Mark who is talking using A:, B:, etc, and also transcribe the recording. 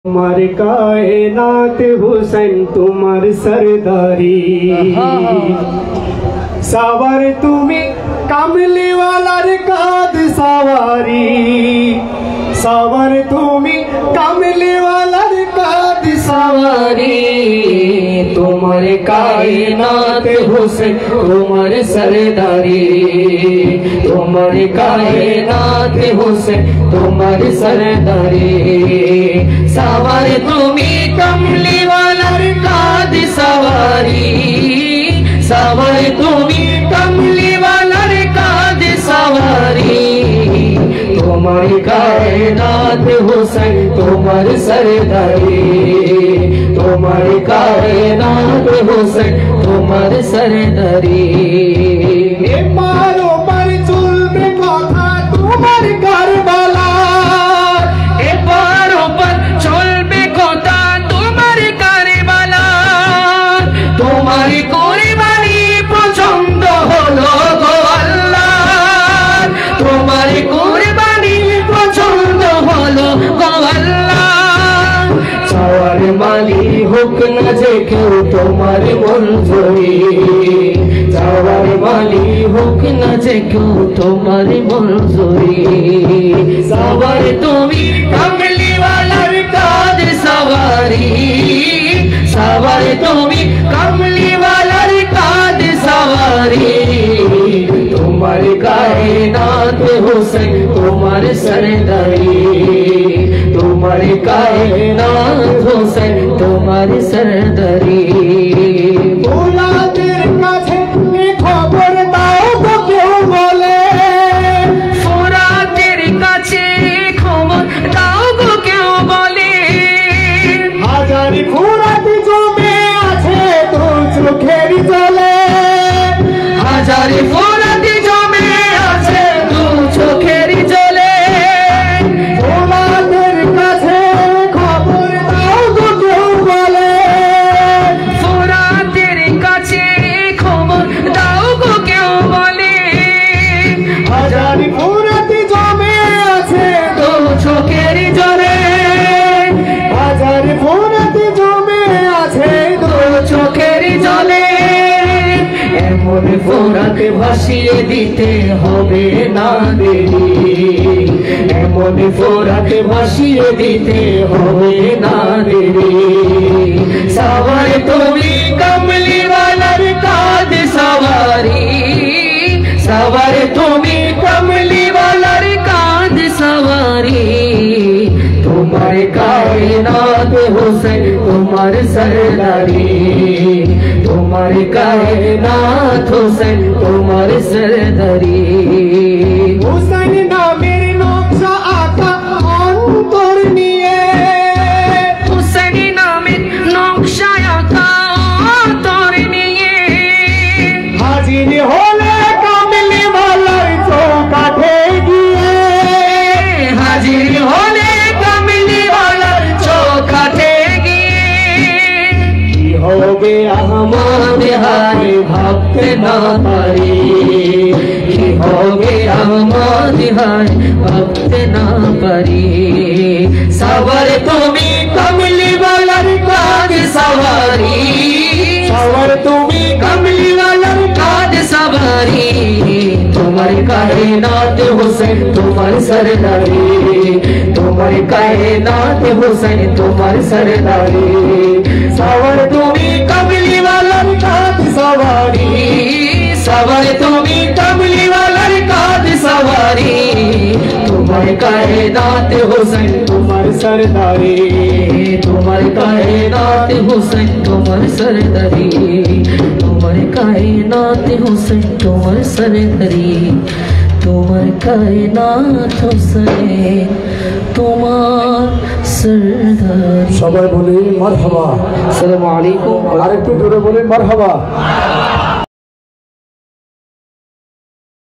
A: तुम्हार कायनात हुसैन तुम्हार सरदारी सावर तुमी कामली वालार काद सवारी सावर तुमी कामली वालार काद सवारी तुम्हार कायनात हुसैन तुम्हार सरदारी तुम्हार कायनात हुसैन तुम्हार सरदारी सावर तुमी कमली वालार काद सवारी सावर तुमी कमली वालार काद सवारी तुम्हार कायनात हुसैन तुम्हार सरदारी तुम्हार कायनात हुसैन तुम्हार सरदारी मारो पर चुलबे कथा तुम्हार करबला ए पारो पर चलबे कथा तुम्हार करबला तुम्हार कुरबानी पसंद हलो गो अल्लाह तुम्हार कुरबानी पसंद हलो गो अल्लाह चाওয়ার মালি হোক না যে কেউ তোমার মঞ্জুরি চাওয়ার মালি হোক না যে কেউ তোমার মঞ্জুরি সাওয়ার তুমি কামলি ওয়ালার কাদ সওয়ারি সাওয়ার তুমি কামলি ওয়ালার কাদ সওয়ারি তোমার কায়নাত হুসैन তোমার सरदारी तुम्हार कायनात हुसैन तुम्हार सरदारी फुरातेर काछे ए खबर दाओ तो क्यों बोले फुरातेर काछे खबर दाओ तो क्यों बोले हजार फुरात जमे आछे तो चोखेर जले हजार फुरात जमे आछे तो चोखेर जले ফোরাতে ভাসিয়ে দিতে হবে না দেরি এমন ফোরাতে ভাসিয়ে দিতে হবে না দেরি সাওয়ার তুমি কমলি ওয়ালার কাদ সওয়ারি সাওয়ার তুমি কমলি ওয়ালার কাদ সওয়ারি তোমার কায়নাত হুসैन তোমার सरदारी तुम्हार कायनात हुसैन तुम्हार सरदारी हुसैन नामेर नक्शा आका अंतर निये हुसैन नामेर नक्शा आका अंतर निये हाजिर होले कामली वालार चौकाठे गिये हाजिर होले कामली वालार चौकाठे होगे अहमद हाय भागते ना पारी कि होगे अहमद हाय भागते ना पारी सावर तुमी कमली वालार काद सवारी सावर तुमी कमली वालार काद सवारी तुम्हार कायनात हुसैन तुम्हार सरदारी तुम्हार कायनात हुसैन तुम्हार सरदारी सावर तुमी कमली वालार काद सवारी सावर तुमी कमली वालार काद सवारी तुम्हार कायनात हुसैन तुम्हार सरदारी तुम्हार कायनात हुसैन तुम्हार सरदारी तुम्हार कायनात हुसैन तुम्हार सरदारी तुम्हार कायनात हुसैन तुम्हार सरदारी
B: সবাই বলি মারহাবা
A: আসসালামু আলাইকুম
B: আরেকটু জোরে বলি মারহাবা